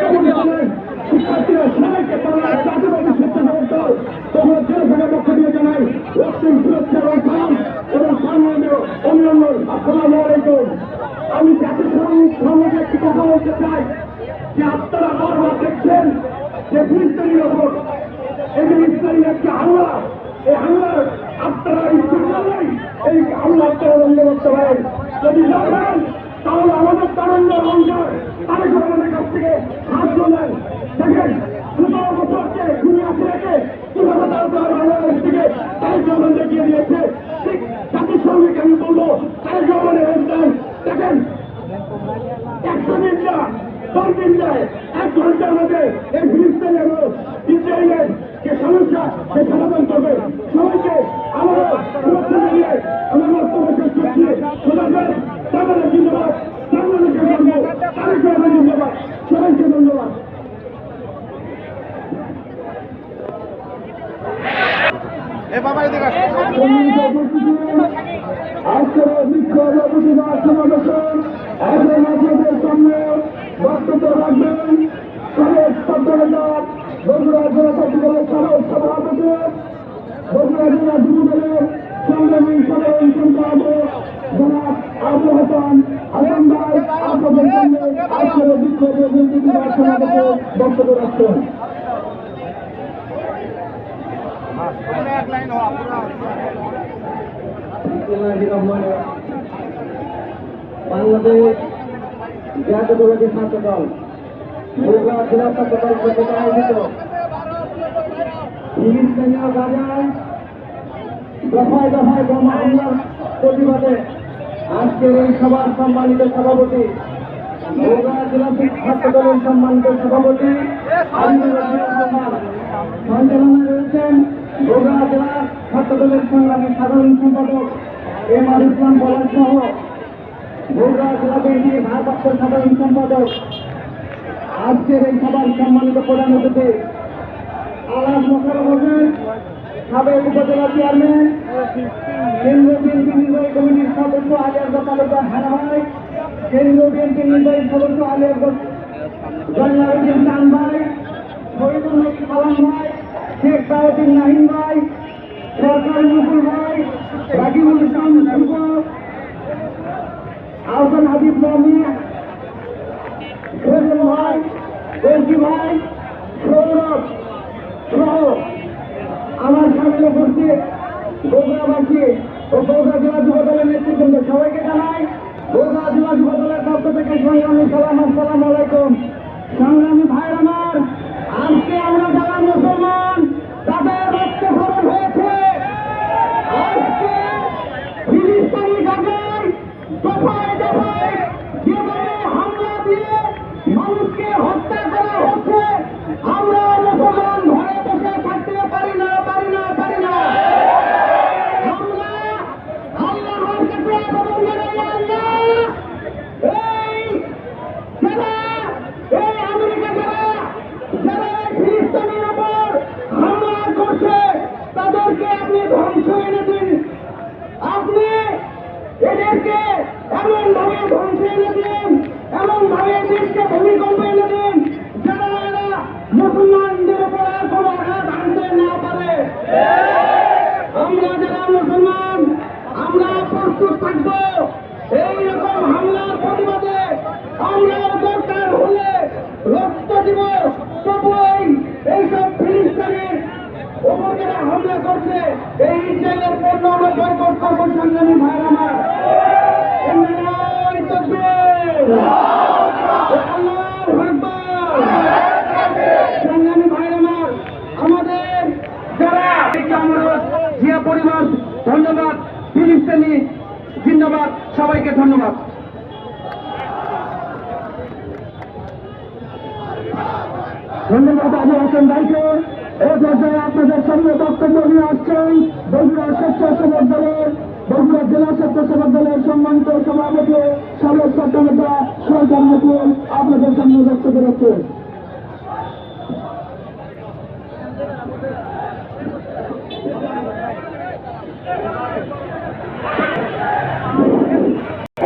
শিক্ষার্থীরা সবাইকে তারা জাতীয়বাদী স্বেচ্ছাসেবক দল তখন জেলাশাখার পক্ষ দিয়ে জানাই রক্তিম সুরক্ষা এবং সালাম এবং সম্মানীয় অন্যান্য আসসালামু আলাইকুম। আমি জাতিসংঘের একটি কথা বলতে চাই যে আপনারা বারবার দেখছেন যে ফিলিস্তিনের ওপর এই যে ইসরায়েলের একটি হামলা, এই হামলার আপনারা ইচ্ছুক করলেই এই হামলা আপনারা বন্ধ করতে পারেন। যদি না করেন তাহলে আমাদের তারুণ্য অঞ্চল তারেক রহমানের কাছ থেকে হাত ধরেন। দেখেন 17 বছরকে দুনিয়া ছেড়ে কিভাবে তারা বাংলাদেশ থেকে তারেক রহমান দেখিয়ে দিয়েছে। ঠিক জাতিসংঘকে আমি বলবো তারেক রহমানের হেল্পলাইন দেখেন 100 দিন যা 10 দিন যায় 1 ঘন্টার মধ্যে এই ফিলিস্তিন এবং ইসরায়েলের যে সমস্যা সে সমাধান করবে। সবাইকে আমরা সুরক্ষা জানিয়ে আমার বক্তব্য শেষ করছি। বাংলাদেশ জিন্দাবাদ, বাংলাদেশের জন্ম তারেক রহমান জিন্দাবাদ। সবাইকে ধন্যবাদ। আজকের বিক্ষোভ প্রতিবাদ সমাবেশে এখন আপনাদের সামনে বক্তব্য রাখবেন সাবেক সভ্যতা বগুড়া জেলা দলের সাবেক সভাপতি, বগুড়া জেলা যুব দলের সংগ্রামী সাধারণ সম্পাদক জনাব আবু হাসান হাসান ভাই আপনাদের সামনে আজকের বিক্ষোভ প্রতিবাদ সমাবেশে বক্তব্য রাখছেন। বাংলাদেশ জাতীয়তাবাদী ছাত্র দল বগুড়া জেলা ছাত্র দল কর্তৃক আয়োজিত ফিলিস্তিনীয় গাজায় দফায় দফায় বোমা হামলার প্রতিবাদে আজকের এই সভার সম্মানিত সভাপতি, বগুড়া জেলা ছাত্র দলের সম্মানিত সভাপতি সঞ্চালনায় রয়েছেন বগুড়া জেলা ছাত্র দলের সংগ্রামী সাধারণ সম্পাদক এম আর ইসলাম বলার সহ বগুড়া জেলা বিএনপির ভারপ্রাপ্ত সাধারণ সম্পাদক। আজকের এই সভার সম্মানিত প্রধান অতিথি আলাস মোশাররফ হোসেন, সাবেক উপজেলা চেয়ারম্যান, কেন্দ্রীয় বিএনপি নির্বাহী কমিটির সদস্য আলী আকবর তালুকদার হানা ভাই, কেন্দ্রীয় বিএনপি নির্বাহী সদস্য আলী আকবর জয়নালউদ্দিন চান ভাই, শহীদুল নবী সালাম ভাই, শেখ সাউদ্দিন নাহিম ভাই, সরকার মুকুল ভাই, রাকিবুল ইসলাম শুভ, আহসান হাবিব মাহমুদ, সোহেল ভাই, বলকি ভাই, সৌরভ সহ আমার সামনে উপস্থিত বগুড়াবাসী ও বগুড়া জেলা যুব দলের নেতৃবৃন্দ সবাইকে জানাই বগুড়া জেলা যুব দলের পক্ষ থেকে সংগ্রামী সালাম, আসসালামু আলাইকুম। সংগ্রামী ভাইয়ের আমার, আজকে আমরা যারা মুসলমান তাদের রক্ত খরচ হয়েছে। আজকে ফিলিস্তিনি গাজায় দফায় দফায় যেভাবে হামলা দিয়ে মানুষকে হত্যা করা হচ্ছে, আমরা মুসলমান ঘরে বসে থাকতে পারি না। আমরা আল্লাহর কাছে আবেদন জানাই, আল্লাহ এই আমেরিকা যারা ফিলিস্তিনের উপর হামলা করছে তাদেরকে আপনি ধ্বংস এনে দিন। আপনি এদেরকে এমন ভাবে ধ্বংস এনে দিন, এমন ভাবে দেশকে ভূমিকম্প এনে দিন যারা এরা মুসলমানদের উপর আর কোনো আঘাত আনতে না পারে। আমরা যারা মুসলমান আমরা প্রস্তুত থাকবো এইরকম হামলার প্রতিবাদে। আমরা দরকার হলে রক্ত দিব, তবু এইসব ফিলিস্তিনের ওপর যারা হামলা করছে এই ইসরায়েলের পণ্য আমরা বয়কট করবো। সংগ্রামী ভাইয়ের আমার, সংগ্রামী ভাইয়ের আমার, আমাদের যারা জিয়া পরিবার ধন্যবাদ, ফিলিস্তিনি জিন্দাবাদ, সবাইকে ধন্যবাদ। ধন্যবাদ আবু হাসান ভাইকে। এই পর্যায়ে আপনাদের সামনে বক্তব্য নিয়ে আসছেন বগুড়া স্বেচ্ছাসেবক দলের, বগুড়া জেলা স্বেচ্ছাসেবক দলের সম্মানিত সভাপতি সাবেক সভ্যতা সরকার মুকুল আপনাদের সামনে বক্তব্য রাখছেন।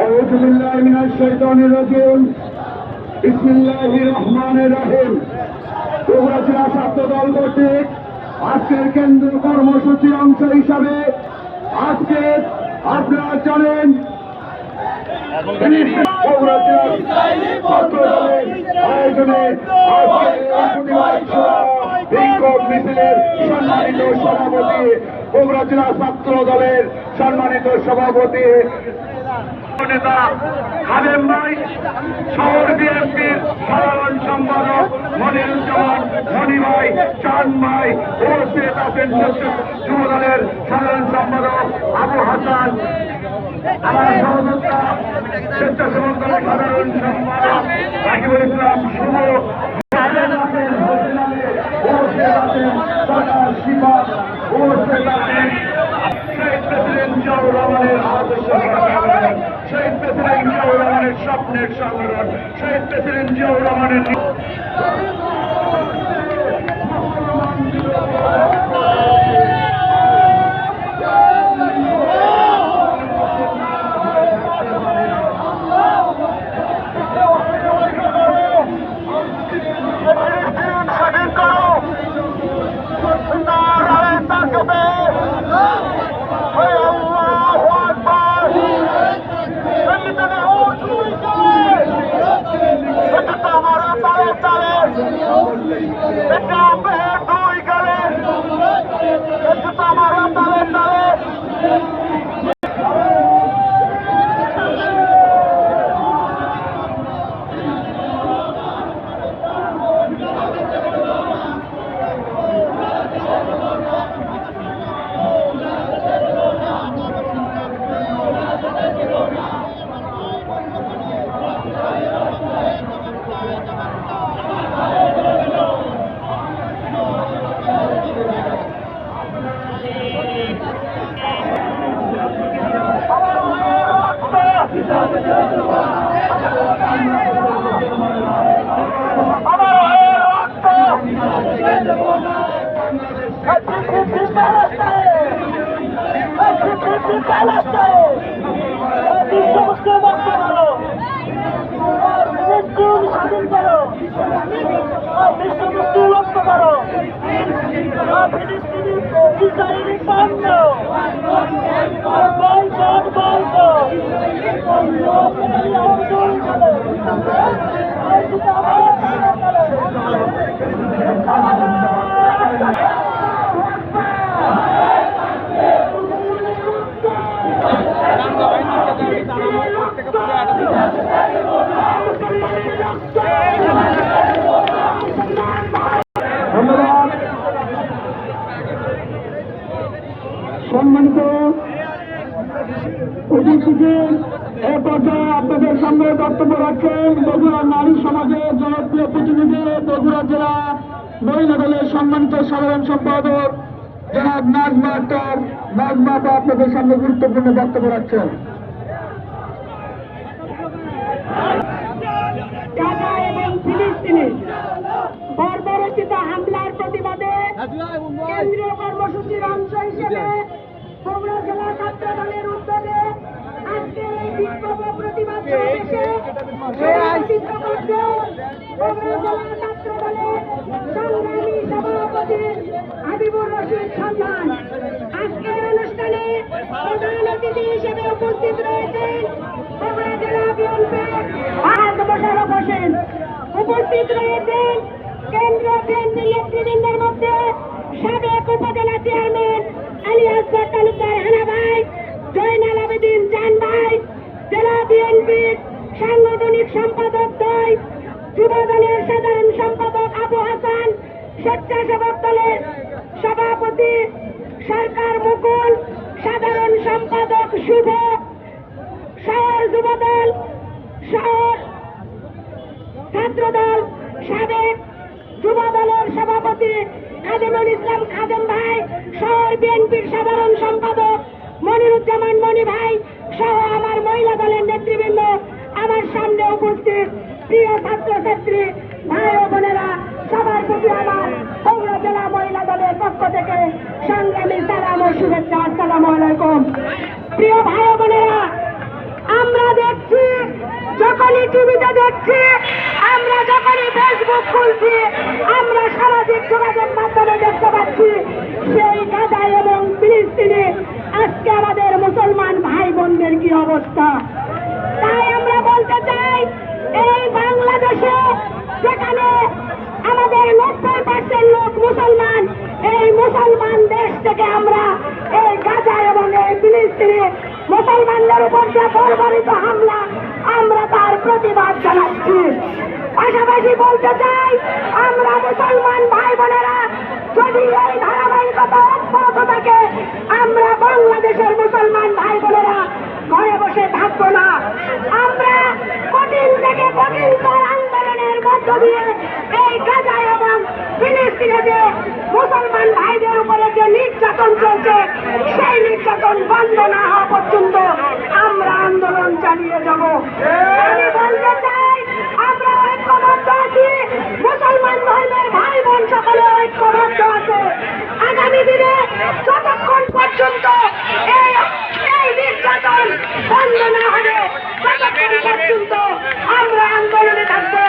আউযু বিল্লাহি মিনাশ শাইতানির রাজিম। বিসমিল্লাহির রহমানির রহিম। বগুড়া জেলা ছাত্র দল কর্তৃক আজকের কেন্দ্রীয় কর্মসূচির অংশ হিসাবে আজকে আপনারা জানেন বগুড়া জেলা ছাত্র দলের আয়োজনে বিক্ষোভ মিছিলের সম্মানিত সভাপতি, বগুড়া জেলা ছাত্র দলের সম্মানিত সভাপতি নেতা খাদেম ভাই, শহর বিএনপির সাধারণ সম্পাদক মনিরুজ্জামান মনি ভাই, চান ভাই, উপস্থিত আছেন যুব দলের সাধারণ সম্পাদক আবু হাসান, আমার সহযোদ্ধা স্বেচ্ছাসেবক দলের সাধারণ সম্পাদক রাকিবুল ইসলাম শুভ, উপস্থিত আছেন শহীদ প্রেসিডেন্ট জিয়াউর রহমানের আদর্শ সংগঠন, শহীদ প্রেসিডেন্ট জিয়াউর রহমানের স্বপ্নের সংগঠন, শহীদ প্রেসিডেন্ট জিয়াউর রহমানের সম্মানিত উপস্থিতি, এ পর্যায়ে আপনাদের সামনে বক্তব্য রাখছেন বগুড়া নারী সমাজের জনপ্রিয় প্রতিনিধি, বগুড়া জেলা মহিলা দলের সম্মানিত সাধারণ সম্পাদক জনাব নাজমা আক্তার। নাজমা আপা আপনাদের সামনে গুরুত্বপূর্ণ বক্তব্য রাখছেন। গাজা এবং ফিলিস্তিনে বর্বরচিত হামলার প্রতিবাদে কেন্দ্রীয় কর্মসূচির অংশ হিসেবে বগুড়া জেলা ছাত্র দলের উদ্যোগে আজকের এই বিক্ষোভ প্রতিবাদ সমাবেশে সভাপতিত্ব করছেন বগুড়া জেলা ছাত্র দলের সংগ্রামী সভাপতি হাবিবুর রশিদ সন্ধান। আজকের অনুষ্ঠানে প্রধান অতিথি হিসেবে উপস্থিত রয়েছেন বগুড়া জেলা বিএনপির মোশাররফ হোসেন, উপস্থিত রয়েছেন কেন্দ্রীয় বিএনপি নেতৃবৃন্দের মধ্যে সাবেক উপজেলা চেয়ারম্যান আলী আসগর তালুকদার হানা ভাই, জয়নাল আবেদিন চান ভাই, জেলা বিএনপির সাংগঠনিক সম্পাদক দ্বয়, যুব দলের সাধারণ সম্পাদক আবু হাসান, স্বেচ্ছাসেবক দলের সভাপতি সরকার মুকুল, সাধারণ সম্পাদক শুভ, শহর যুব দল, শহর ছাত্র দল সাবেক যুব দলের সভাপতি খাদেমুল ইসলাম খাদেম ভাই, শহর বিএনপির সাধারণ সম্পাদক মনিরুজ্জামান মনি ভাই সহ আমার মহিলা দলের নেতৃবৃন্দ, আমার সামনে উপস্থিত প্রিয় ছাত্রছাত্রী ভাই ও বোনেরা, সবার প্রতি আমার বগুড়া জেলা মহিলা দলের পক্ষ থেকে সংগ্রামী সালাম ও শুভেচ্ছা। আসসালামু আলাইকুম। প্রিয় ভাই ও বোনেরা, আমরা দেখছি যখনই টিভিতে দেখছি, আমরা যখনই ফেসবুক খুলছি, আমরা সামাজিক যোগাযোগ মাধ্যমে দেখতে পাচ্ছি সেই গাজা এবং ফিলিস্তিনে আজকে আমাদের মুসলমান ভাই বোনদের কি অবস্থা। তাই আমরা বলতে চাই, এই বাংলাদেশে যেখানে আমাদের 90% লোক মুসলমান, এই মুসলমান দেশ থেকে আমরা এই গাজা এবং এই ফিলিস্তিনে মুসলমানদের উপর যে বর্বরিত হামলা, আমরা তার প্রতিবাদ জানাচ্ছি। পাশাপাশি বলতে চাই, আমরা মুসলমান ভাই বোনেরা যদি এই ধারাবাহিকতা অব্যাহত থাকে, আমরা বাংলাদেশের মুসলমান ভাই বোনেরা ঘরে বসে থাকবো না। আমরা কঠিন থেকে কঠিনতর আন্দোলনের মধ্য দিয়ে এই গাজা এবং ফিলিস্তিনে যে মুসলমান ভাইদের উপরে যে নির্যাতন চলছে, সেই নির্যাতন বন্ধ না হওয়া পর্যন্ত আমরা আন্দোলন চালিয়ে যাব। আমি বলতে চাই, আমরা ঐক্যবদ্ধ আছি, মুসলমান ধর্মের ভাই বোন সকলে ঐক্যবদ্ধ আছে। আগামী দিনে যতক্ষণ পর্যন্ত এই নির্যাতন বন্ধ না হবে, ততক্ষণ পর্যন্ত আমরা আন্দোলনে থাকবো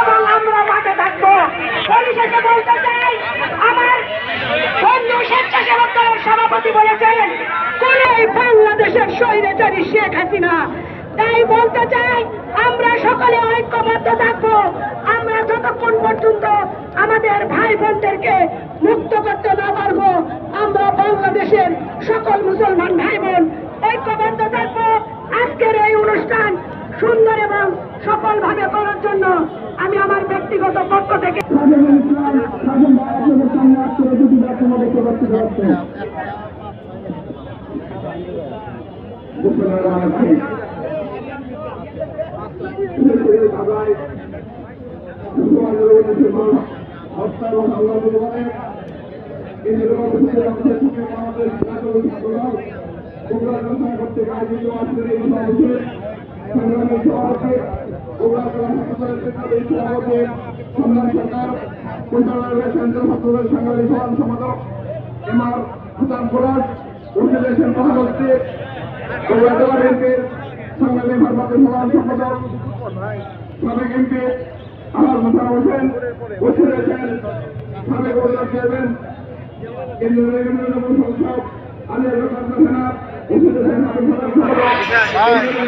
এবং আমরা মাঠে থাকবো। পরিশেষে বলতে চাই, আমার বন্ধু স্বেচ্ছাসেবক দলের সভাপতি বলেছেন, কোন বাংলাদেশের স্বৈরাচারী শেখ হাসিনা। তাই বলতে চাই, আমরা সকলে ঐক্যবদ্ধ থাকবো। আমরা যতক্ষণ পর্যন্ত আমাদের ভাই বোনদেরকে মুক্ত করতে না পারবো, আমরা বাংলাদেশের সকল মুসলমান ভাই বোন ঐক্যবদ্ধ থাকবো। আজকের এই অনুষ্ঠান সুন্দর এবং সফলভাবে করার জন্য আমি আমার ব্যক্তিগত পক্ষ থেকে সাবেক